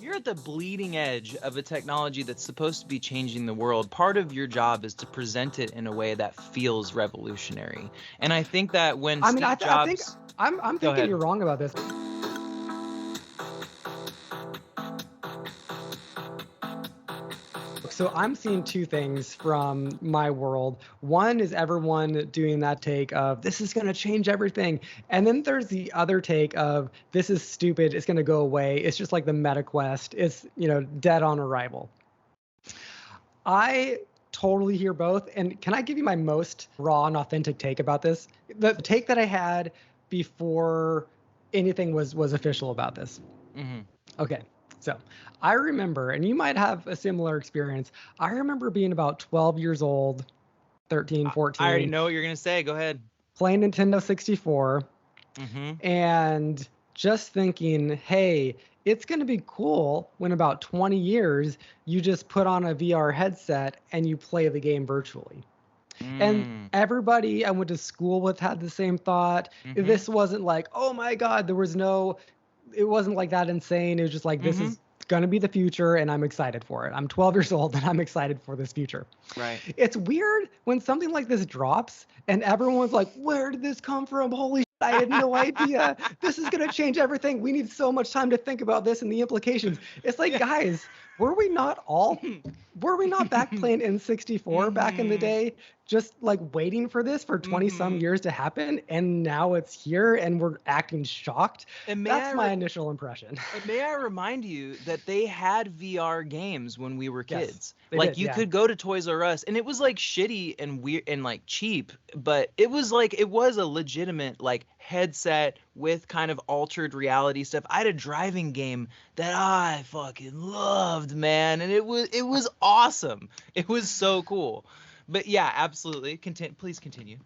you're at the bleeding edge of a technology that's supposed to be changing the world, part of your job is to present it in a way that feels revolutionary. And I think that when I mean, Steve I think Jobs, I'm go thinking ahead. you're wrong about this. So I'm seeing two things from my world. One is everyone doing that take of this is going to change everything. And then there's the other take of this is stupid. It's going to go away. It's just like the Meta Quest. It's, dead on arrival. I totally hear both. And can I give you my most raw and authentic take about this? The take that I had before anything was official about this. Mm-hmm. Okay. So I remember, and you might have a similar experience. I remember being about 12 years old, 13, 14. I already know what you're going to say. Go ahead. Playing Nintendo 64. Mm-hmm. And just thinking, hey, it's going to be cool when about 20 years, you just put on a VR headset and you play the game virtually. And everybody I went to school with had the same thought. Mm-hmm. This wasn't like, oh my God, it wasn't like that insane. It was just like, this is going to be the future and I'm excited for it. I'm 12 years old and I'm excited for this future. Right. It's weird when something like this drops and everyone's like, where did this come from? Holy shit, I had no idea. This is going to change everything. We need so much time to think about this and the implications. It's like, guys, were we not back playing N64 back in the day, just like waiting for this for 20 some years to happen? And now it's here and we're acting shocked. And that's my initial impression. And may I remind you that they had VR games when we were kids. Yes, like you could go to Toys R Us and it was like shitty and weird and like cheap, but it was a legitimate like headset with kind of altered reality stuff. I had a driving game that I fucking loved, man, and it was awesome. It was so cool. But yeah, absolutely. Please continue.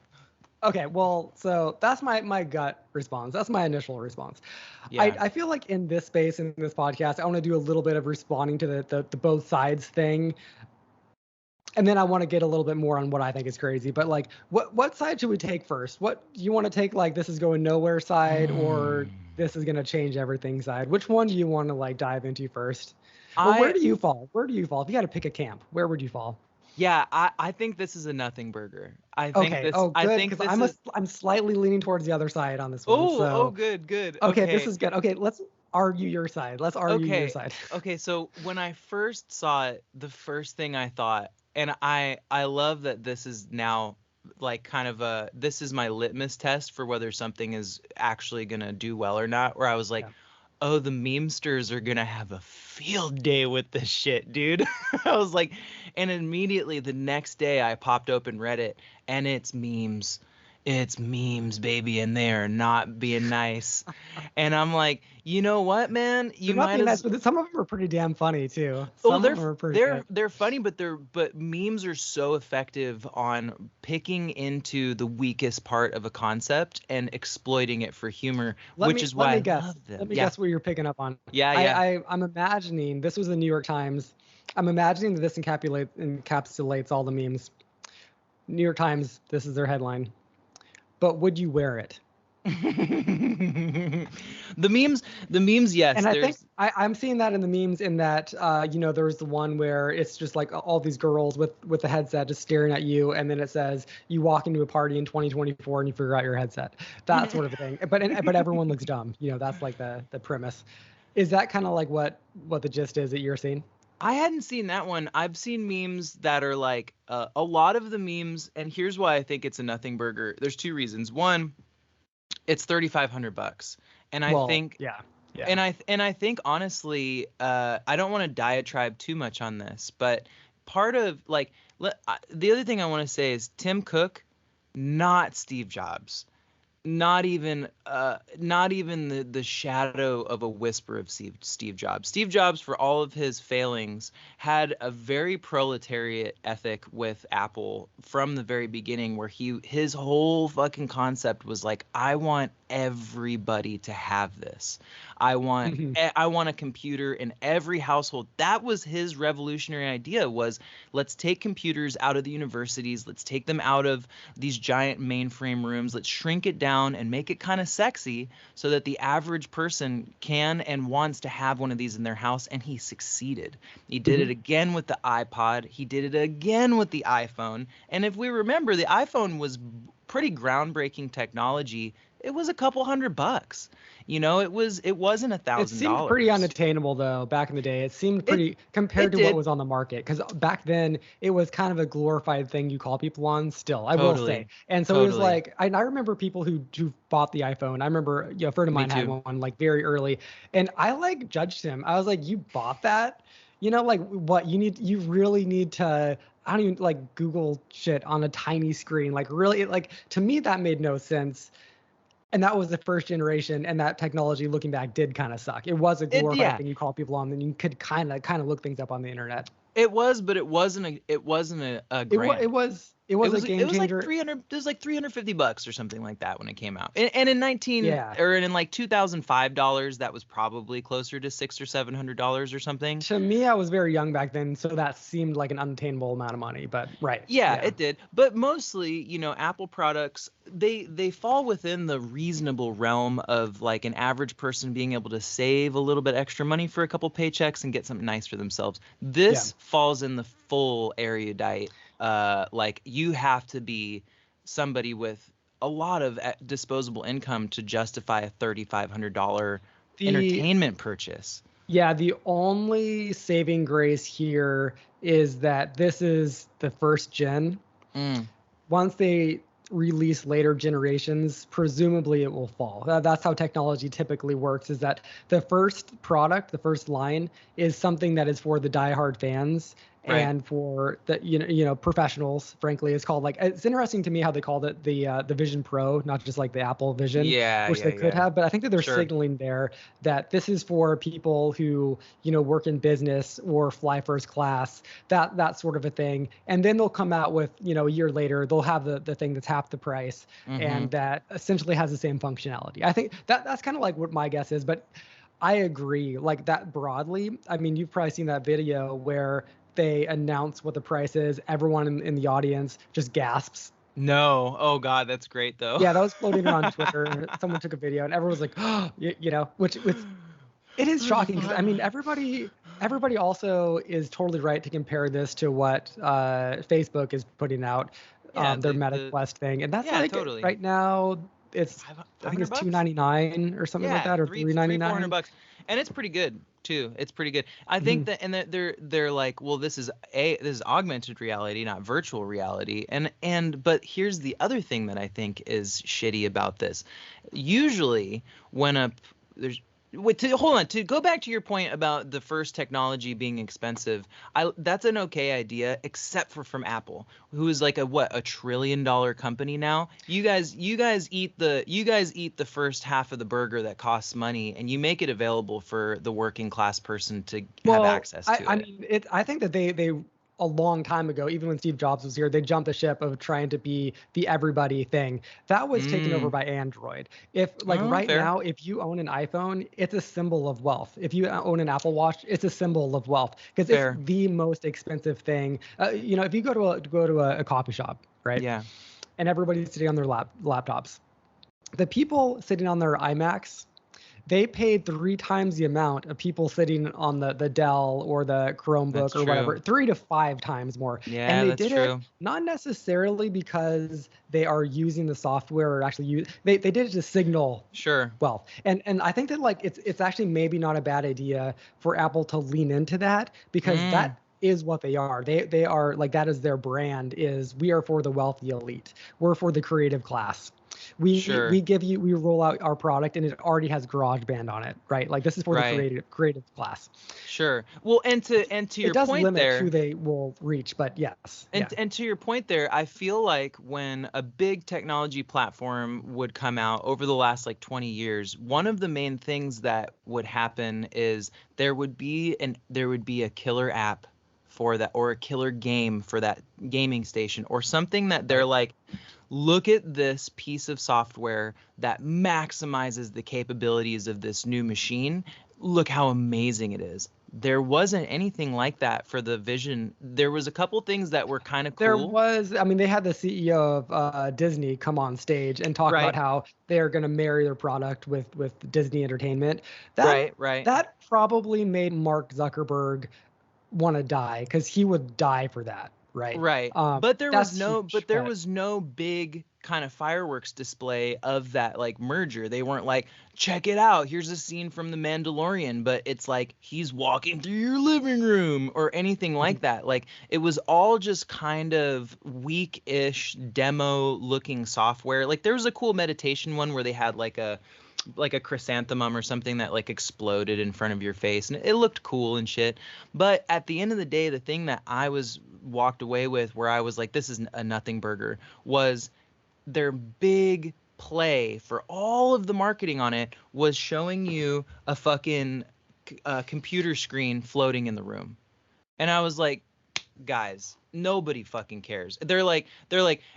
Okay, well, so that's my gut response. That's my initial response. Yeah. I feel like in this space, in this podcast, I want to do a little bit of responding to the both sides thing. And then I want to get a little bit more on what I think is crazy. But like, what side should we take first? What do you want to take, like this is going nowhere side or this is going to change everything side? Which one do you want to like dive into first? Or where do you fall? If you got to pick a camp, where would you fall? Yeah, I think this is a nothing burger. I think this. Oh, good. I think this I'm slightly leaning towards the other side on this one. Oh, good. Okay, this is good. Okay, let's argue your side. Your side. Okay, so when I first saw it, the first thing I thought, and I love that this is now like kind of this is my litmus test for whether something is actually gonna do well or not. Where I was like, oh, the memesters are gonna have a field day with this shit, dude. I was like, and immediately the next day I popped open Reddit and it's memes. It's memes, baby, and they are not being nice. And I'm like, you know what, man? You might nice, but some of them are pretty damn funny too. They're funny, but memes are so effective on picking into the weakest part of a concept and exploiting it for humor, which is why I love them. Let me guess what you're picking up on. Yeah. I'm imagining this was the New York Times. I'm imagining that this encapsulates all the memes. New York Times, this is their headline. But would you wear it? The memes, yes. And I think I'm seeing that in the memes in that, there's the one where it's just like all these girls with the headset just staring at you. And then it says you walk into a party in 2024 and you figure out your headset. That sort of thing. But everyone looks dumb. That's like the premise. Is that kind of like what the gist is that you're seeing? I hadn't seen that one. I've seen memes that are like a lot of the memes. And here's why I think it's a nothing burger. There's two reasons. One, it's $3,500. And I think, yeah. And I think honestly, I don't want to diatribe too much on this, but part of like, the other thing I want to say is Tim Cook, not Steve Jobs. Not even the shadow of a whisper of Steve Jobs. Steve Jobs, for all of his failings, had a very proletariat ethic with Apple from the very beginning, where his whole fucking concept was like, I want everybody to have this. I want Mhm. I want a computer in every household. That was his revolutionary idea, was let's take computers out of the universities, let's take them out of these giant mainframe rooms, let's shrink it down and make it kind of sexy so that the average person can and wants to have one of these in their house. And he succeeded. He did it Mhm. again with the iPod. He did it again with the iPhone. And if we remember, the iPhone was pretty groundbreaking technology. It was a couple $100. It wasn't a It thousand seemed pretty dollars. unattainable though back in the day. It seemed It pretty compared it to what did. was on the market, because back then it was kind of a glorified thing you call people on still, I will say. Totally. And so it was Totally. like I remember people who bought the iPhone. I remember, a friend of Me mine had too. one like very early, and I like judged him. I was like, "You bought that? Like what you really need to, I don't even like Google shit on a tiny screen. Like really, like to me that made no sense." And that was the first generation, and that technology, looking back, did kind of suck. It was a glorified Yeah. thing you call people on, then you could kind of look things up on the internet. It was, but it wasn't a It was grand. it was it It was a was it game was like changer. 300 it was like $350 or something like that when it came out. And in 19 Yeah. or in like $2005, that was probably closer to $600 or $700 or something. To me, I was very young back then, so that seemed like an unattainable amount of money. But right, Yeah, yeah, it did. But mostly, Apple products, they fall within the reasonable realm of like an average person being able to save a little bit extra money for a couple paychecks and get something nice for themselves. yeah. This falls in the full erudite. Like you have to be somebody with a lot of disposable income to justify a $3,500 The entertainment purchase. Yeah, the only saving grace here is that this is the first gen. Mm, Once they release later generations, presumably it will fall. That's how technology typically works, is that the first product, the first line, is something that is for the diehard fans right. and for the professionals. Frankly, it's called, like, it's interesting to me how they called it the Vision Pro, not just like the Apple Vision, Yeah, which yeah, they could yeah. have. But I think that they're Sure. signaling there that this is for people who work in business or fly first class, that sort of a thing. And then they'll come out with, a year later, they'll have the thing that's half the price, Mm-hmm. and that essentially has the same functionality. I think that's kind of like what my guess is. But I agree, like that broadly. I mean, you've probably seen that video where they announce what the price is. Everyone in the audience just gasps. No. Oh God, that's great though. Yeah, that was floating around Twitter. Someone took a video and everyone was like, oh, which it is shocking, because I mean everybody also is totally right to compare this to what Facebook is putting out, Yeah, their the Meta the Quest thing, and that's yeah, like totally. right now it's, I think it's 500 bucks. 299 or something like Yeah, that, or three, 400 399. bucks, and it's pretty good too. It's pretty good. I think Mhm. that, and they're like, well, this is augmented reality, not virtual reality. But here's the other thing that I think is shitty about this. Usually, when a there's wait, hold on, to go back to your point about the first technology being expensive, that's an okay idea, except for from Apple, who is like a $1 trillion company now. You guys eat the first half of the burger that costs money, and you make it available for the working class person to have Well, access I, to I it. mean, I think that they a long time ago, even when Steve Jobs was here, they jumped the ship of trying to be the everybody thing. That was taken over Mm. by Android. If like Oh, right fair. now, if you own an iPhone, it's a symbol of wealth. If you own an Apple Watch, it's a symbol of wealth, because it's Fair. the most expensive thing. If you go to a coffee shop, right, Yeah. and everybody's sitting on their laptops, the people sitting on their iMacs, they paid 3 times the amount of people sitting on the Dell or the That's Chromebook or true. whatever, 3 to 5 times more. And Yeah, they that's did it true. not necessarily because they are using the software or actually they did it to signal Sure. wealth. And I think that, like, it's actually maybe not a bad idea for Apple to lean into that, because Mm. that is what they are. They are like, that is their brand, is we are for the wealthy elite. We're for the creative class. We Sure. we roll out our product and it already has GarageBand on it, right? Like, this is for the Right. creative class. Sure. Well, and to It your does point limit who there, they will reach, but yes, yeah. and to your point there, I feel like when a big technology platform would come out over the last like 20 years, one of the main things that would happen is there would be a killer app for that, or a killer game for that gaming station, or something that they're Right. like, look at this piece of software that maximizes the capabilities of this new machine. Look how amazing it is. There wasn't anything like that for the Vision. There was a couple things that were kind of cool. There was, I mean, they had the CEO of Disney come on stage and talk about how they're going to marry their product with Disney Entertainment. That probably made Mark Zuckerberg want to die, because he would die for that. Right. But there was no big kind of fireworks display of that like merger. They weren't like, check it out, here's a scene from The Mandalorian, but it's like he's walking through your living room or anything like that. Like, it was all just kind of weak-ish demo looking software. Like, there was a cool meditation one where they had like a chrysanthemum or something that like exploded in front of your face, and it looked cool and shit. But at the end of the day, the thing that I was walked away with, where I was like, this is a nothing burger, was their big play for all of the marketing on it was showing you a fucking computer screen floating in the room. And I was like, guys, nobody fucking cares. They're like,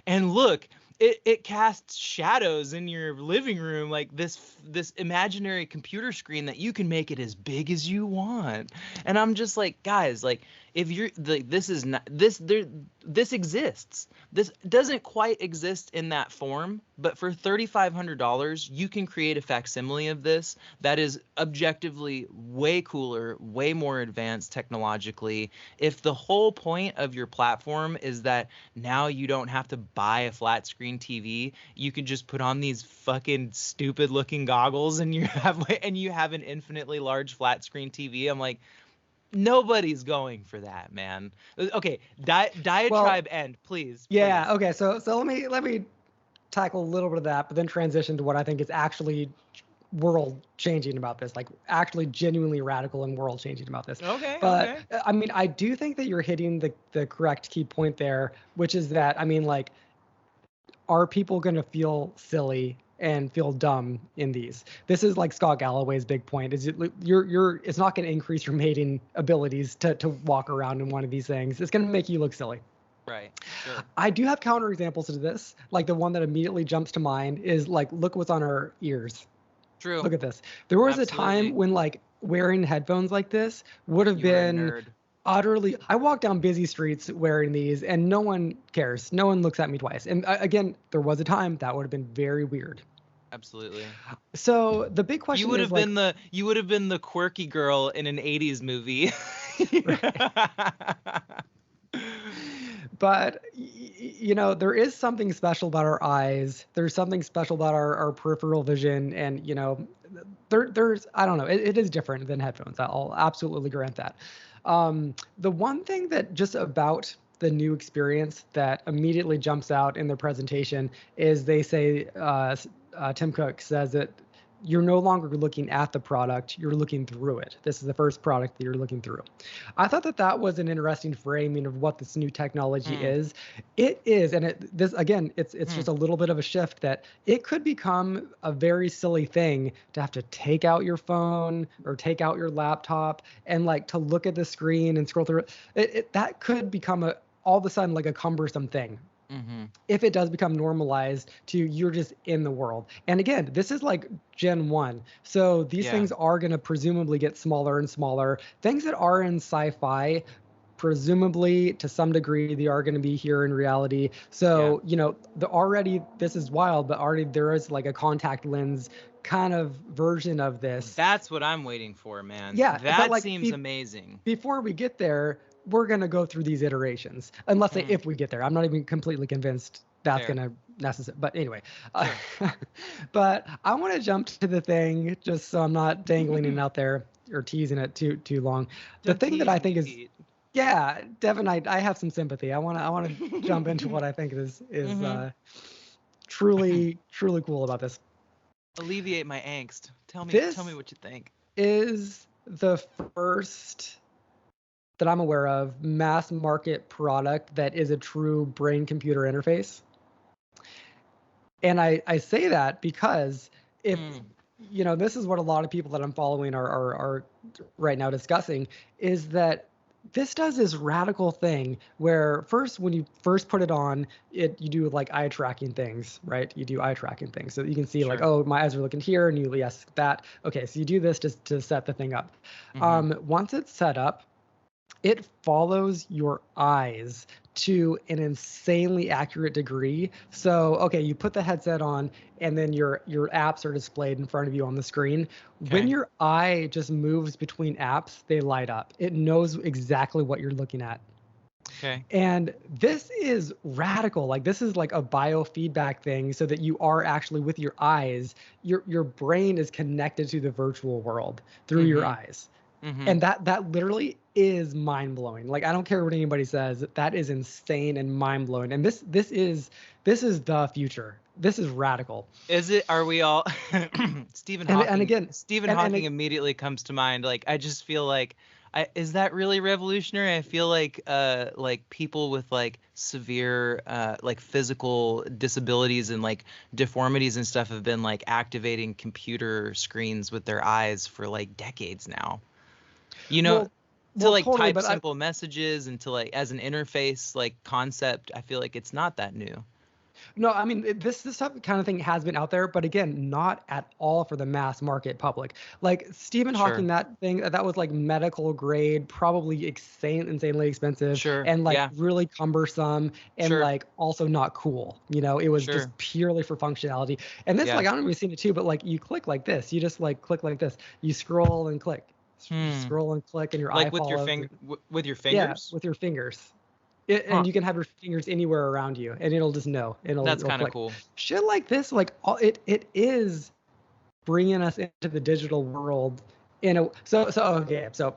and look, it casts shadows in your living room, like this imaginary computer screen that you can make it as big as you want. And I'm just like, guys, like, if you're like, this exists. This doesn't quite exist in that form, but for $3,500, you can create a facsimile of this that is objectively way cooler, way more advanced technologically. If the whole point of your platform is that now you don't have to buy a flat screen TV, you can just put on these fucking stupid looking goggles and you have an infinitely large flat screen TV. I'm like, nobody's going for that, man. Okay, diatribe end, please. Yeah. Please. Okay. So let me tackle a little bit of that, but then transition to what I think is actually world changing about this, like actually genuinely radical and world changing about this. Okay. But I mean, I do think that you're hitting the correct key point there, which is that, I mean, like, are people going to feel silly and feel dumb in these? This is like Scott Galloway's big point, is it's not going to increase your mating abilities to walk around in one of these things. It's going to make you look silly. Right. Sure. I do have counter examples to this. Like, the one that immediately jumps to mind is like, look what's on our ears. True. Look at this. There was a time when like wearing headphones like this would have been utterly, I walk down busy streets wearing these and no one cares. No one looks at me twice. And again, there was a time that would have been very weird. Absolutely. So the big question you would have been the quirky girl in an 80s movie. But, you know, there is something special about our eyes. There's something special about our peripheral vision. And, you know, there's, I don't know, it is different than headphones. I'll absolutely grant that. The one thing that just about the new experience that immediately jumps out in their presentation is they say, Tim Cook says that you're no longer looking at the product, you're looking through it. This is the first product that you're looking through. I thought that was an interesting framing of what this new technology is. It is, and it's just a little bit of a shift that it could become a very silly thing to have to take out your phone or take out your laptop and like to look at the screen and scroll through it. That could become all of a sudden like a cumbersome thing. Mm-hmm. If it does become normalized to you're just in the world. And again, this is like Gen 1. So these things are going to presumably get smaller and smaller. Things that are in sci-fi, presumably to some degree, they are going to be here in reality. So, you know, this is wild, but already there is like a contact lens kind of version of this. That's what I'm waiting for, man. Yeah. That like, seems amazing. Before we get there, we're going to go through these iterations, unless if we get there. I'm not even completely convinced that's going to necessarily, but anyway. Sure. But I want to jump to the thing, just so I'm not dangling it out there or teasing it too long. The thing that I think is, Devin, I have some sympathy. I want to jump into what I think is truly cool about this. Alleviate my angst. Tell me what you think. Is the first that I'm aware of mass market product that is a true brain computer interface. And I say that because if, you know, this is what a lot of people that I'm following are right now discussing, is that this does this radical thing where first, when you first put it on, you do like eye tracking things, right? You do eye tracking things so that you can see like, Sure. oh, my eyes are looking here, and you yes that. Okay, so you do this just to set the thing up. Mm-hmm. Once it's set up, it follows your eyes to an insanely accurate degree. So, okay, you put the headset on and then your apps are displayed in front of you on the screen. When Okay. your eye just moves between apps, they light up. It knows exactly what you're looking at. Okay. And this is radical. Like this is like a biofeedback thing so that you are actually with your eyes, your brain is connected to the virtual world through your eyes. And that literally is mind blowing. Like I don't care what anybody says, that is insane and mind blowing. And this is the future. This is radical. Is it? Are we all? Stephen And Hawking. and again, Stephen and Hawking immediately comes to mind. Like I just feel like, is that really revolutionary? I feel like people with like severe like physical disabilities and like deformities and stuff have been like activating computer screens with their eyes for like decades now. You know, to like totally, type simple messages and to like as an interface like concept, I feel like it's not that new. No, I mean this stuff kind of thing has been out there, but again, not at all for the mass market public. Like Stephen Hawking, Sure. that thing that was like medical grade, probably insanely expensive, Sure. and like Yeah. really cumbersome, and Sure. like also not cool. You know, it was just Sure. purely for functionality. And this, Yeah. like, I don't know if you've seen it too, but like you click like this, you just like click like this, you scroll and click, scroll and click, and your eye Like with your follows. with your Yeah, fingers? with your fingers. Huh. And you can have your fingers anywhere around you, and it'll just know. That's It'll kind of click. cool. Shit like this, like it is bringing us into the digital world. So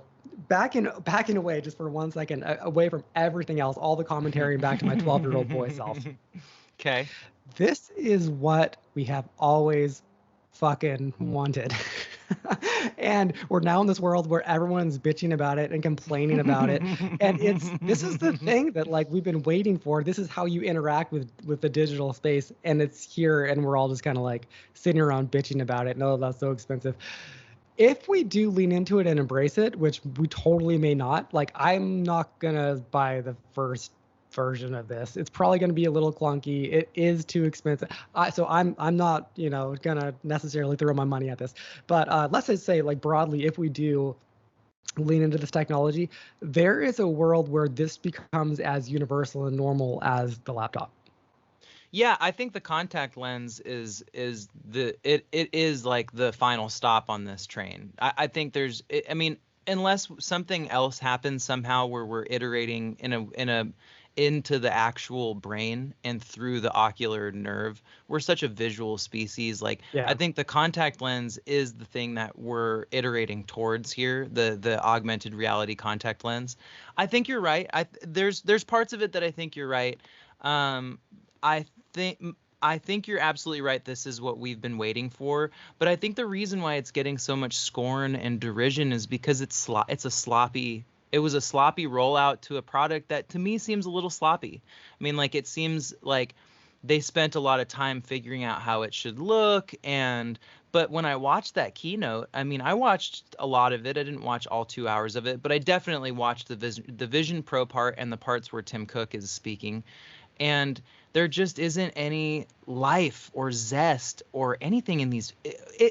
backing away just for 1 second, away from everything else, all the commentary, and back to my 12-year-old boy self. Okay. This is what we have always fucking wanted. And we're now in this world where everyone's bitching about it and complaining about it. And this is the thing that like we've been waiting for. This is how you interact with the digital space, and it's here, and we're all just kind of like sitting around bitching about it. No, that's so expensive. If we do lean into it and embrace it, which we totally may not, like I'm not gonna buy the first version of this. It's probably going to be a little clunky. It is too expensive. So I'm not, gonna necessarily throw my money at this. But let's just say, like broadly, if we do lean into this technology, there is a world where this becomes as universal and normal as the laptop. Yeah, I think the contact lens is it is like the final stop on this train. I think I mean, unless something else happens somehow where we're iterating into the actual brain and through the ocular nerve. We're such a visual species. Like Yeah. I think the contact lens is the thing that we're iterating towards here, the augmented reality contact lens. I think you're right. There's parts of it that I think you're right. I think you're absolutely right. This is what we've been waiting for. But I think the reason why it's getting so much scorn and derision is because it was a sloppy rollout to a product that to me seems a little sloppy. I mean, like it seems like they spent a lot of time figuring out how it should look. But when I watched that keynote, I mean, I watched a lot of it. I didn't watch all 2 hours of it, but I definitely watched the Vision Pro part and the parts where Tim Cook is speaking. And there just isn't any life or zest or anything in these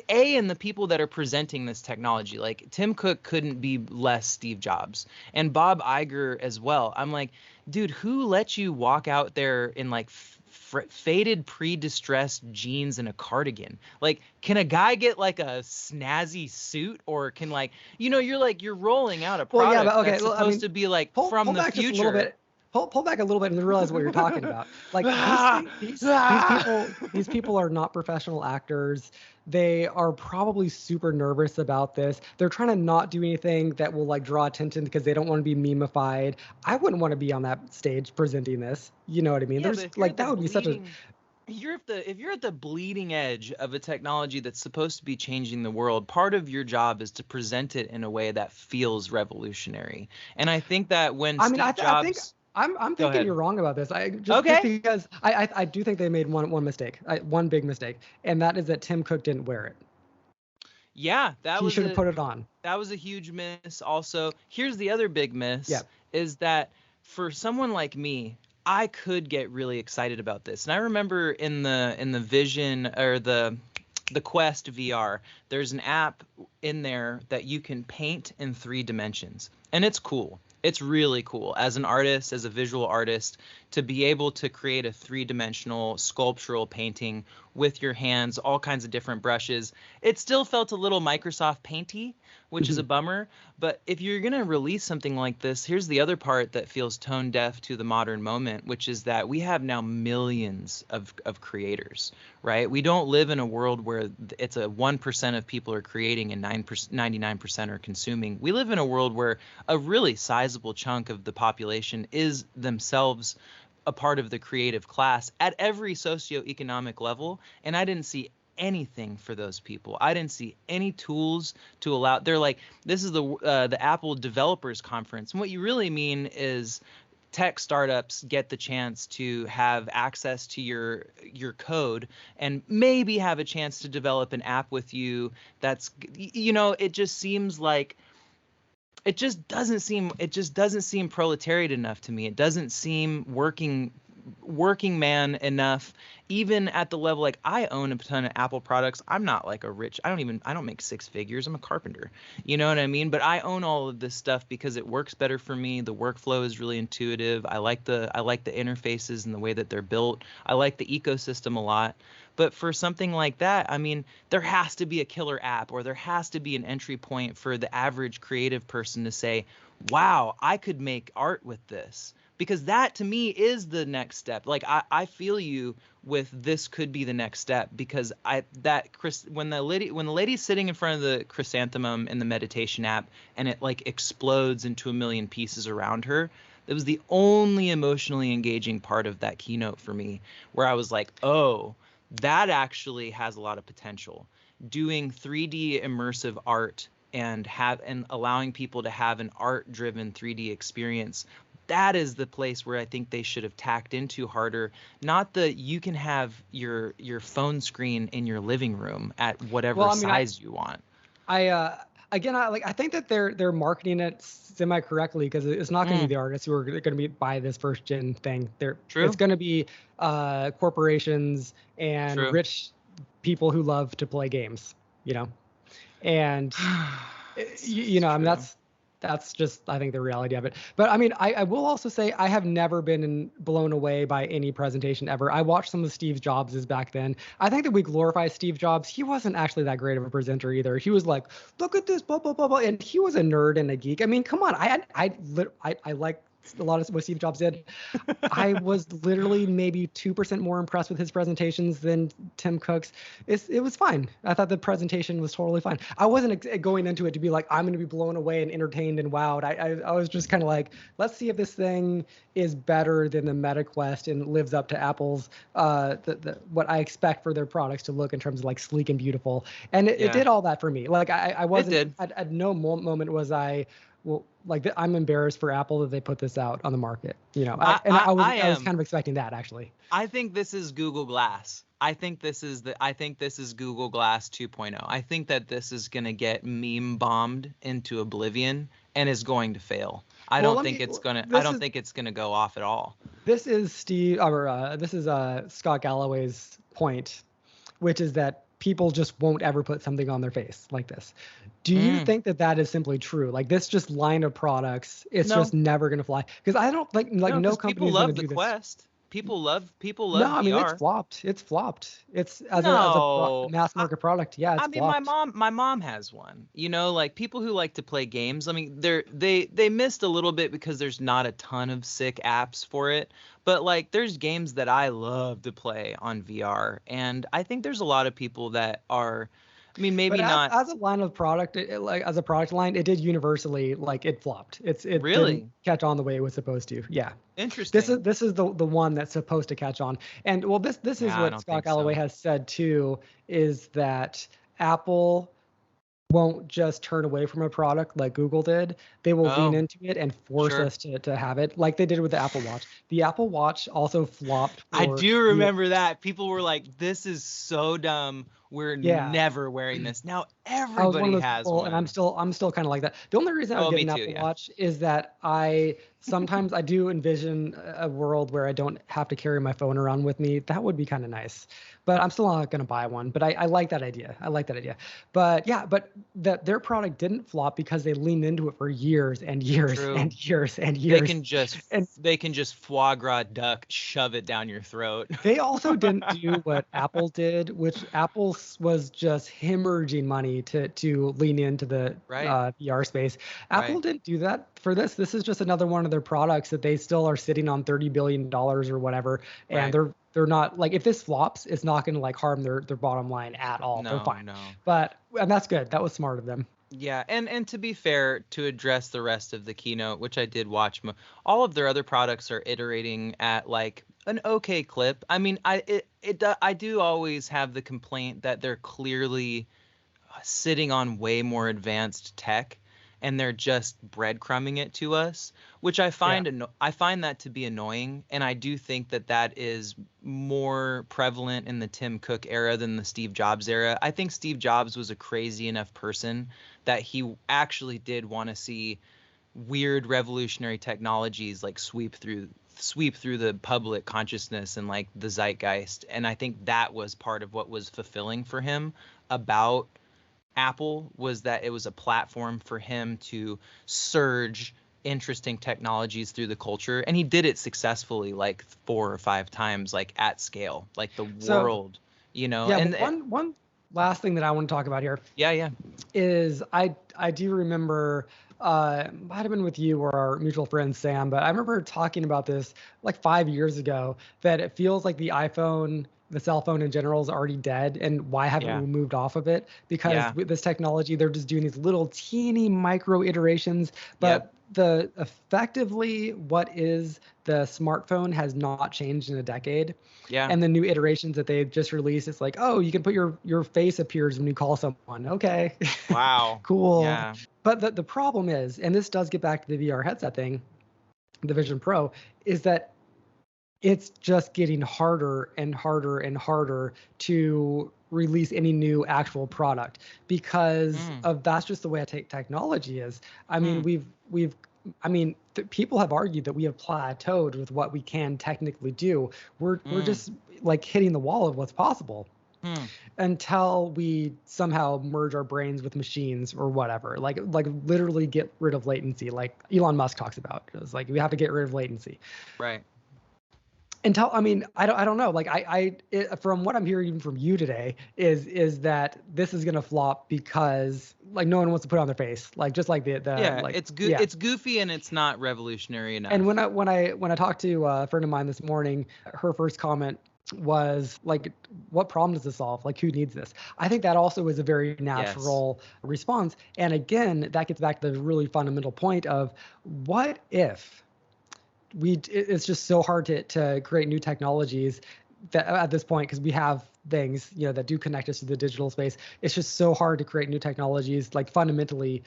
and the people that are presenting this technology. Like Tim Cook couldn't be less Steve Jobs, and Bob Iger as well. I'm like, dude, who let you walk out there in like faded pre-distressed jeans and a cardigan? Like, can a guy get like a snazzy suit, or can you're rolling out a product that's supposed to be like from the future. Just a little bit. Pull back a little bit and realize what you're talking about. Like these people are not professional actors. They are probably super nervous about this. They're trying to not do anything that will like draw attention because they don't want to be memeified. I wouldn't want to be on that stage presenting this. You know what I mean? Yeah, There's like that would be such a. If you're at the bleeding edge of a technology that's supposed to be changing the world, part of your job is to present it in a way that feels revolutionary. And I think that when Steve Jobs. I'm thinking you're wrong about this. Just because I do think they made one mistake, one big mistake, and that is that Tim Cook didn't wear it. Yeah, he should have put it on. That was a huge miss. Also, here's the other big miss, yeah. is that for someone like me, I could get really excited about this. And I remember in the Vision or the Quest VR, there's an app in there that you can paint in 3 dimensions. And it's cool. It's really cool as an artist, as a visual artist, to be able to create a 3-dimensional sculptural painting with your hands, all kinds of different brushes. It still felt a little Microsoft Painty, which is a bummer. But if you're going to release something like this, here's the other part that feels tone deaf to the modern moment, which is that we have now millions of creators, right? We don't live in a world where it's a 1% of people are creating and 99% are consuming. We live in a world where a really sizable chunk of the population is themselves a part of the creative class at every socioeconomic level. And I didn't see anything for those people. I didn't see any tools to allow. They're like, this is the Apple Developers Conference. And what you really mean is tech startups get the chance to have access to your code and maybe have a chance to develop an app with you. That's, it just seems like it just doesn't seem proletariat enough to me. It doesn't seem working man enough, even at the level, like, I own a ton of Apple products. I'm not like I don't make 6 figures. I'm a carpenter. You know what I mean? But I own all of this stuff because it works better for me. The workflow is really intuitive. I like the interfaces and the way that they're built. I like the ecosystem a lot. But for something like that, I mean, there has to be a killer app, or there has to be an entry point for the average creative person to say, wow, I could make art with this. Because that, to me, is the next step. Like, I feel you with this could be the next step, because when the lady's sitting in front of the chrysanthemum in the meditation app and it like explodes into a million pieces around her, it was the only emotionally engaging part of that keynote for me, where I was like, oh, that actually has a lot of potential. Doing 3D immersive art and allowing people to have an art-driven 3D experience, that is the place where I think they should have tacked into harder. Not that you can have your phone screen in your living room at whatever size you want. I think that they're marketing it semi correctly, because it's not going to be the artists who are going to buy this first gen thing. It's going to be corporations and rich people who love to play games, and I mean, that's just, I think, the reality of it. But I mean, I will also say I have never been blown away by any presentation ever. I watched some of Steve Jobs' back then. I think that we glorify Steve Jobs. He wasn't actually that great of a presenter either. He was like, look at this, blah, blah, blah, blah. And he was a nerd and a geek. I mean, come on. I like a lot of what Steve Jobs did. I was literally maybe 2% more impressed with his presentations than Tim Cook's. It was fine. I thought the presentation was totally fine. I wasn't going into it to be like, I'm going to be blown away and entertained and wowed. I was just kind of like, let's see if this thing is better than the Meta Quest and lives up to Apple's what I expect for their products to look in terms of like sleek and beautiful. And it did all that for me. Like I wasn't at no moment was I, well, like, I'm embarrassed for Apple that they put this out on the market. I was kind of expecting that, actually. I think this is Google Glass. I think this is Google Glass 2.0. I think that this is going to get meme bombed into oblivion and is going to fail. I don't think it's going to go off at all. This is Scott Galloway's point, which is that people just won't ever put something on their face like this. Do you think that is simply true? Like, this just line of products, it's just never going to fly? Because I don't no company is going to do this. Quest. People love No, I mean, VR. It's flopped. It's as a mass market product. Yeah, it's flopped. my mom has one. Like, people who like to play games. I mean, they missed a little bit because there's not a ton of sick apps for it. But like, there's games that I love to play on VR, and I think there's a lot of people that are. I mean, maybe not as a line of product, like as a product line, it did universally, like, it flopped. It really didn't catch on the way it was supposed to. Yeah. Interesting. This is the one that's supposed to catch on. And well, this is what Scott Galloway has said too, is that Apple won't just turn away from a product like Google did. They will lean into it and force us to have it, like they did with the Apple Watch. The Apple Watch also flopped. I do remember that. People were like, this is so dumb. we're Yeah. never wearing this. Now I was one of everybody those has people, and one. I'm still kind of like that. The only reason I would Oh, get me an too, Apple yeah. Watch is that I sometimes I do envision a world where I don't have to carry my phone around with me. That would be kind of nice. But I'm still not going to buy one. But I like that idea. I like that idea. But yeah, but that their product didn't flop because they leaned into it for years and years True. and years and They years. can just And they can just foie gras duck, shove it down your throat. they also didn't do what Apple did, which Apple was just hemorrhaging money to lean into the Right. VR space. Apple Right. didn't do that for this. This is just another one of their products that they still are sitting on $30 billion or whatever, and Right. they're not like, if this flops, it's not going to like harm their bottom line at all. They're No, fine. no. And that's good. That was smart of them. Yeah, and to be fair, to address the rest of the keynote, which I did watch, all of their other products are iterating at like an okay clip. I mean, I do always have the complaint that they're clearly sitting on way more advanced tech, and they're just breadcrumbing it to us, which I Yeah. find I find that to be annoying, and I do think that that is more prevalent in the Tim Cook era than the Steve Jobs era. I think Steve Jobs was a crazy enough person that he actually did want to see weird revolutionary technologies like sweep through the public consciousness and like the zeitgeist, and I think that was part of what was fulfilling for him about Apple, was that it was a platform for him to surge interesting technologies through the culture, and he did it successfully like 4 or 5 times, like at scale, like the So world, yeah, and but one last thing that I want to talk about here yeah. is I do remember, might have been with you or our mutual friend Sam, but I remember talking about this like 5 years ago, that it feels like the iPhone, the cell phone in general, is already dead, and why haven't Yeah. we moved off of it? Because Yeah. with this technology, they're just doing these little teeny micro iterations, but Yep. the effectively what is the smartphone has not changed in a decade. Yeah. And the new iterations that they've just released, it's like, oh, you can put your face appears when you call someone. Okay. Wow. Cool. Yeah. But the problem is, and this does get back to the VR headset thing, the Vision Pro, is that it's just getting harder and harder and harder to release any new actual product, because of that's just the way technology is. I mean, people have argued that we have plateaued with what we can technically do. We're just like hitting the wall of what's possible until we somehow merge our brains with machines or whatever. Like literally get rid of latency, like Elon Musk talks about. It's like we have to get rid of latency. Right. Until, I mean, I don't know. Like from what I'm hearing even from you today is that this is gonna flop because like no one wants to put it on their face. Like just like Yeah, like it's yeah. it's goofy and it's not revolutionary enough. And when I talked to a friend of mine this morning, her first comment was like, what problem does this solve? Like, who needs this? I think that also is a very natural response. And again, that gets back to the really fundamental point of what if it's just so hard to create new technologies that at this point, because we have things, that do connect us to the digital space. It's just so hard to create new technologies, like fundamentally,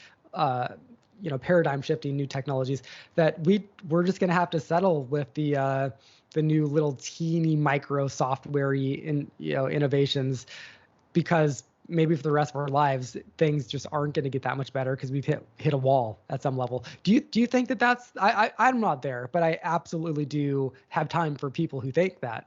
paradigm shifting new technologies, that we're just going to have to settle with the new little teeny micro software-y innovations, because maybe for the rest of our lives, things just aren't going to get that much better because we've hit a wall at some level. Do you think that's I'm not there, but I absolutely do have time for people who think that,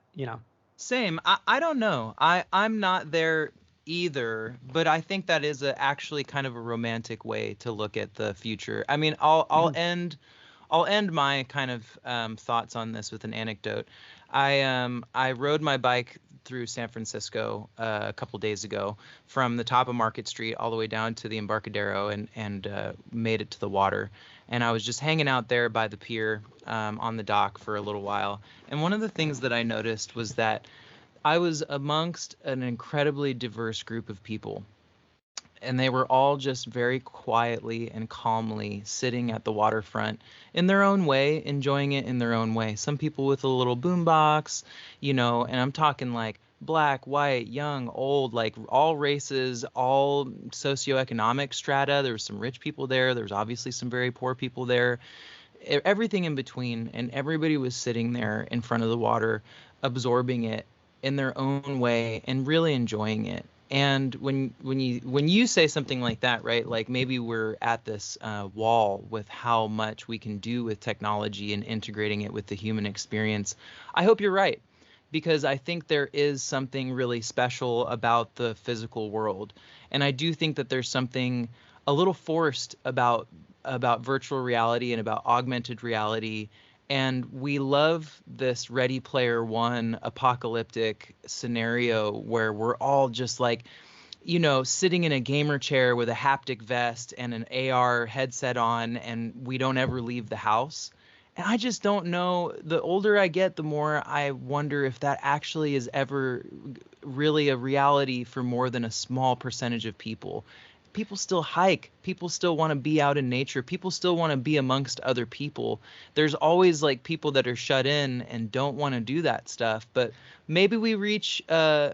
Same. I don't know. I'm not there either, but I think that is actually kind of a romantic way to look at the future. I mean, I'll end my kind of thoughts on this with an anecdote. I rode my bike through San Francisco a couple days ago from the top of Market Street all the way down to the Embarcadero, and made it to the water. And I was just hanging out there by the pier on the dock for a little while. And one of the things that I noticed was that I was amongst an incredibly diverse group of people. And they were all just very quietly and calmly sitting at the waterfront in their own way, enjoying it in their own way. Some people with a little boombox, and I'm talking like black, white, young, old, like all races, all socioeconomic strata. There was some rich people there. There was obviously some very poor people there, everything in between. And everybody was sitting there in front of the water, absorbing it in their own way and really enjoying it. And when you say something like that, right, like maybe we're at this wall with how much we can do with technology and integrating it with the human experience. I hope you're right, because I think there is something really special about the physical world, and I do think that there's something a little forced about virtual reality and about augmented reality. And we love this Ready Player One apocalyptic scenario where we're all just like, sitting in a gamer chair with a haptic vest and an AR headset on, and we don't ever leave the house. And I just don't know. The older I get, the more I wonder if that actually is ever really a reality for more than a small percentage of people. People still hike. People still want to be out in nature. People still want to be amongst other people. There's always like people that are shut in and don't want to do that stuff. But maybe we reach a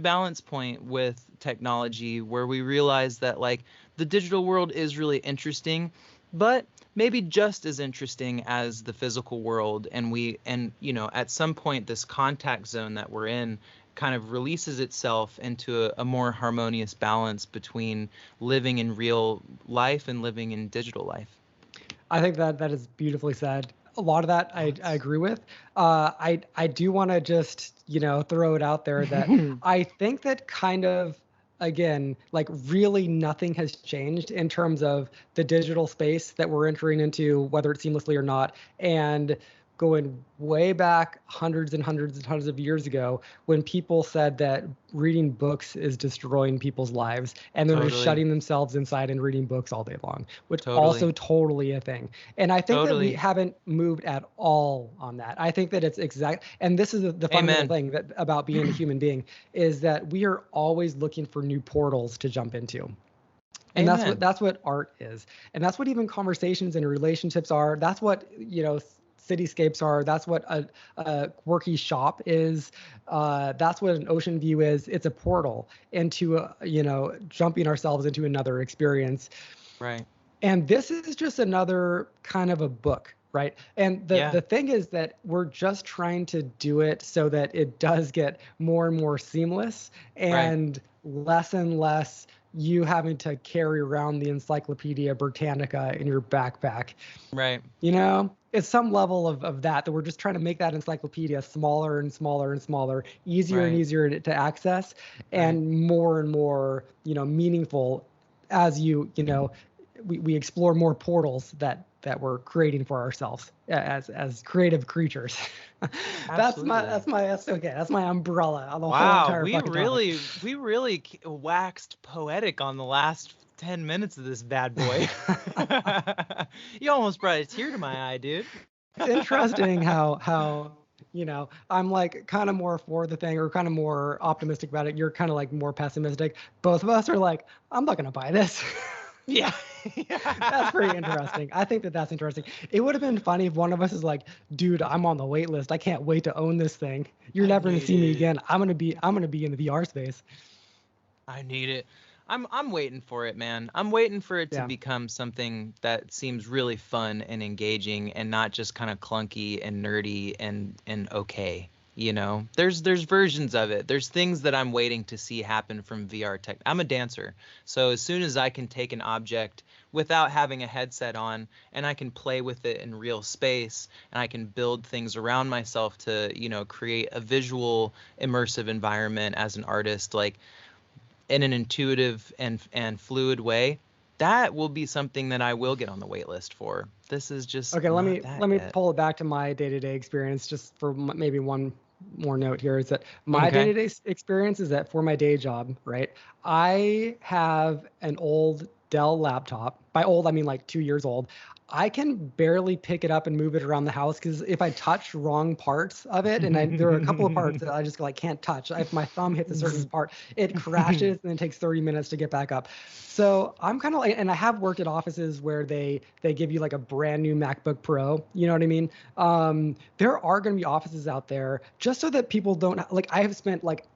balance point with technology where we realize that like the digital world is really interesting, but maybe just as interesting as the physical world. And at some point this contact zone that we're in kind of releases itself into a more harmonious balance between living in real life and living in digital life. I think that is beautifully said. A lot of that I agree with. I do want to just, throw it out there that I think that kind of, again, like really nothing has changed in terms of the digital space that we're entering into, whether it's seamlessly or not. And going way back hundreds and hundreds and hundreds of years ago, when people said that reading books is destroying people's lives, and they're just shutting themselves inside and reading books all day long, which also totally a thing. And I think that we haven't moved at all on that. I think that it's exact, and this is the fundamental thing that about being a human being, is that we are always looking for new portals to jump into. And that's what art is. And that's what even conversations and relationships are. That's what, cityscapes are. That's what a quirky shop is. That's what an ocean view is. It's a portal into, jumping ourselves into another experience. Right. And this is just another kind of a book, right? And the thing is that we're just trying to do it so that it does get more and more seamless and less and less you having to carry around the Encyclopedia Britannica in your backpack. Right. It's some level of that we're just trying to make that encyclopedia smaller and smaller and smaller, easier and easier to access, and more, meaningful as we explore more portals that we're creating for ourselves as creative creatures. That's my umbrella on the whole entire fucking topic. We really waxed poetic on the last 10 minutes of this bad boy. You almost brought a tear to my eye, dude. It's interesting how I'm like kind of more for the thing, or kind of more optimistic about it. You're kind of like more pessimistic. Both of us are like, I'm not gonna buy this. Yeah. That's pretty interesting. I think that's interesting. It would have been funny if one of us is like, dude, I'm on the wait list. I can't wait to own this thing. You're never gonna see me again. I'm gonna be in the VR space. I need it. I'm waiting for it, man. I'm waiting for it to become something that seems really fun and engaging, and not just kind of clunky and nerdy and okay. There's versions of it. There's things that I'm waiting to see happen from VR tech. I'm a dancer, so as soon as I can take an object without having a headset on, and I can play with it in real space, and I can build things around myself to, create a visual immersive environment as an artist, like in an intuitive and fluid way, that will be something that I will get on the wait list for. This is just okay. Let me pull it back to my day-to-day experience, just for maybe one more note here, is that my day-to-day experience is that for my day job, right, I have an old Dell laptop. By old, I mean like 2 years old. I can barely pick it up and move it around the house, because if I touch wrong parts of it, and there are a couple of parts that I just can't touch. If my thumb hits a certain part, it crashes and it takes 30 minutes to get back up. So I'm kind of like, and I have worked at offices where they give you like a brand new MacBook Pro. You know what I mean? There are going to be offices out there just so that people don't, like, I have spent like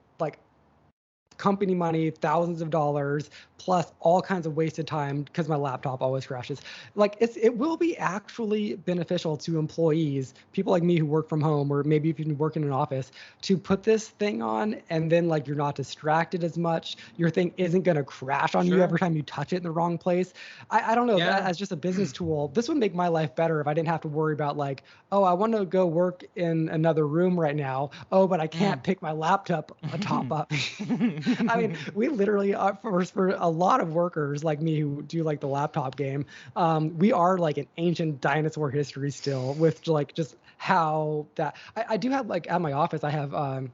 company money, thousands of dollars, plus all kinds of wasted time because my laptop always crashes. Like it will be actually beneficial to employees, people like me who work from home, or maybe if you work in an office, to put this thing on, and then like you're not distracted as much. Your thing isn't going to crash on you every time you touch it in the wrong place. I don't know. Yeah. As just a business tool, this would make my life better if I didn't have to worry about like, oh, I want to go work in another room right now. Oh, but I can't pick my laptop top up. I mean, we literally are for a lot of workers like me who do like the laptop game. We are like an ancient dinosaur history still with like just how that I do have like at my office, I have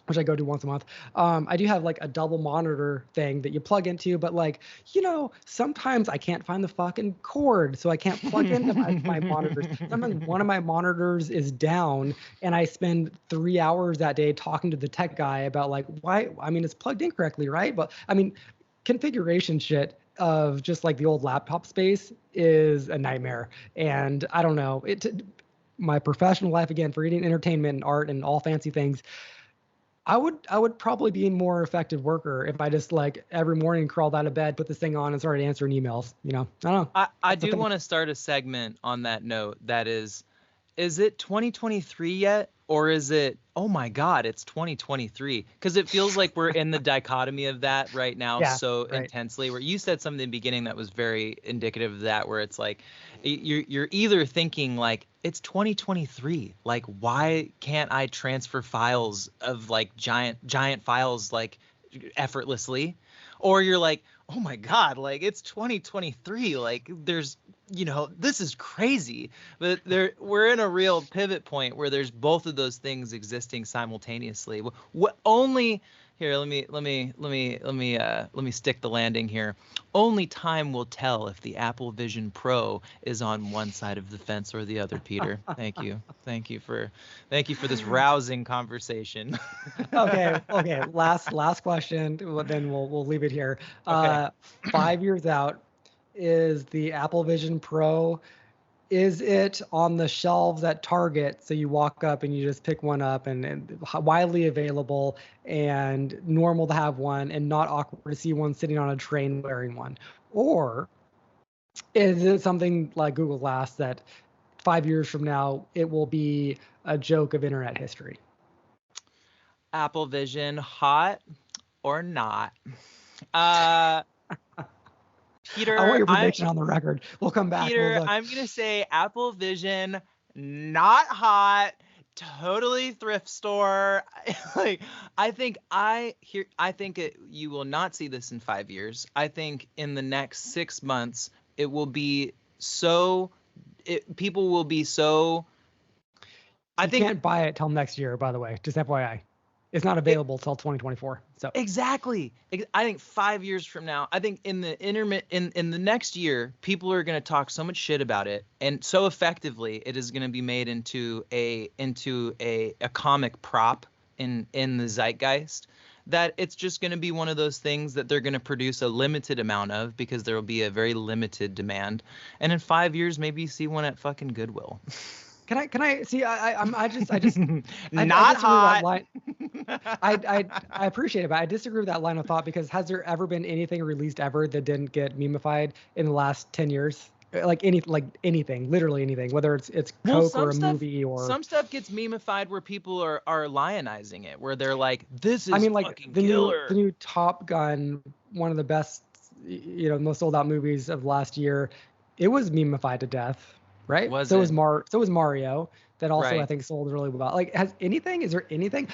which I go to once a month. I do have like a double monitor thing that you plug into, but like, sometimes I can't find the fucking cord, so I can't plug into my monitors. Sometimes one of my monitors is down, and I spend 3 hours that day talking to the tech guy about like, why, I mean, it's plugged in correctly, right? But I mean, configuration shit of just like the old laptop space is a nightmare. And I don't know, my professional life, again, for eating entertainment and art and all fancy things, I would probably be a more effective worker if I just like every morning crawled out of bed, put this thing on, and started answering emails. I don't know. I do want to start a segment on that note. That is it 2023 yet? Or is it, oh my God, it's 2023? Because it feels like we're in the dichotomy of that right now intensely. Where you said something in the beginning that was very indicative of that, where it's like you're either thinking like it's 2023, like why can't I transfer files of like giant files like effortlessly? Or you're like, oh my God, like it's 2023, like there's this is crazy. But we're in a real pivot point where there's both of those things existing simultaneously. What only here, let me stick the landing here. Only time will tell if the Apple Vision Pro is on one side of the fence or the other, Peter. Thank you for this rousing conversation. Okay. Last question. Then we'll leave it here. Okay. 5 years out, is the Apple Vision Pro, is it on the shelves at Target, so you walk up and you just pick one up, and widely available and normal to have one, and not awkward to see one sitting on a train wearing one? Or is it something like Google Glass that 5 years from now it will be a joke of internet history? Apple Vision, hot or not? Peter, I want your prediction on the record. We'll come back. Peter, I'm going to say Apple Vision, not hot, totally thrift store. You will not see this in 5 years. I think in the next 6 months, it will be people will be so. You can't buy it till next year, by the way, just FYI. It's not available till 2024. So exactly. I think 5 years from now, I think in the in the next year, people are going to talk so much shit about it, and so effectively, it is going to be made into a comic prop in the zeitgeist, that it's just going to be one of those things that they're going to produce a limited amount of because there will be a very limited demand. And in 5 years, maybe you see one at fucking Goodwill. Can I see? I just not hot. I appreciate it, but I disagree with that line of thought, because has there ever been anything released ever that didn't get memeified in the last 10 years? Like anything, literally anything, whether it's Coke or a movie, or some stuff gets memeified where people are lionizing it, where they're like, this is fucking the killer. New Top Gun, one of the best, most sold out movies of last year. It was memeified to death. Right. So was Mario, that also, right, I think sold really well. Like, is there anything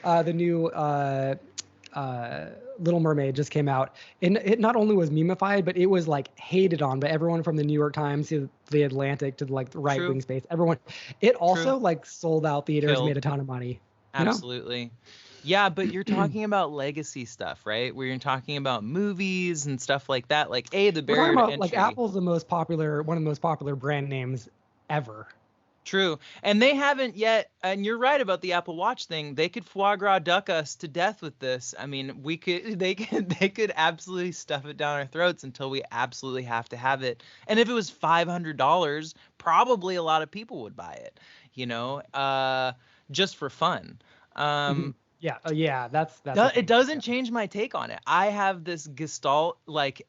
the new Little Mermaid just came out, and it not only was memeified, but it was like hated on by everyone from the New York Times to the Atlantic to like the right wing space. Everyone. It also like sold out theaters, made a ton of money. Absolutely. Yeah, but you're talking about legacy stuff, right? Where you're talking about movies and stuff like that. Like, the barrier to entry. Like, Apple's one of the most popular brand names ever. True. And they haven't yet, and you're right about the Apple Watch thing. They could foie gras duck us to death with this. I mean, they could absolutely stuff it down our throats until we absolutely have to have it. And if it was $500, probably a lot of people would buy it, just for fun. Yeah, yeah, that's it doesn't change my take on it. I have this gestalt like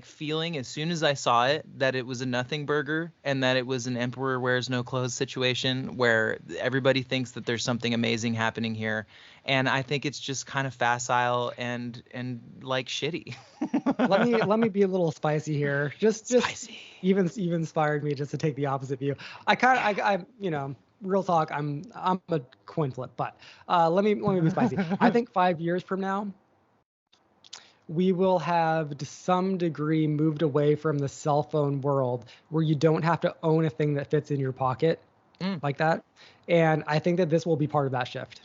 feeling as soon as I saw it that it was a nothing burger and that it was an Emperor Wears No Clothes situation where everybody thinks that there's something amazing happening here, and I think it's just kind of facile and like shitty. let me be a little spicy here. Just Spicy. even inspired me just to take the opposite view. I you know, real talk, I'm a coin flip, but let me be spicy. I think 5 years from now, we will have to some degree moved away from the cell phone world where you don't have to own a thing that fits in your pocket like that. And I think that this will be part of that shift.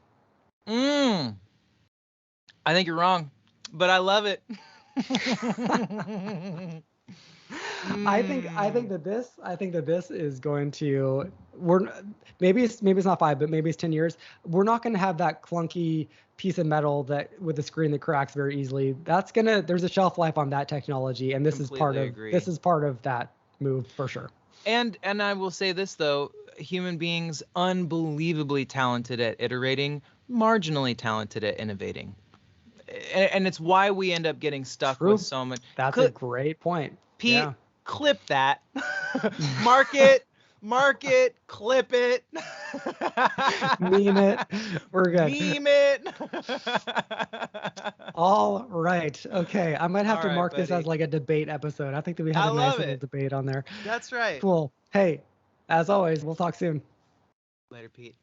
I think you're wrong, but I love it. I think that this is going to, maybe it's not 5, but maybe it's 10 years. We're not going to have that clunky piece of metal that with a screen that cracks very easily. There's a shelf life on that technology, and this is part of that move for sure. And I will say this though, human beings unbelievably talented at iterating, marginally talented at innovating. And it's why we end up getting stuck with so much. That's a great point. Pete, clip that. Mark it, clip it. Meme it. We're good. Meme it. All right. Okay. I might have to mark this as like a debate episode. I think that we have a nice little debate on there. That's right. Cool. Hey, as always, we'll talk soon. Later, Pete.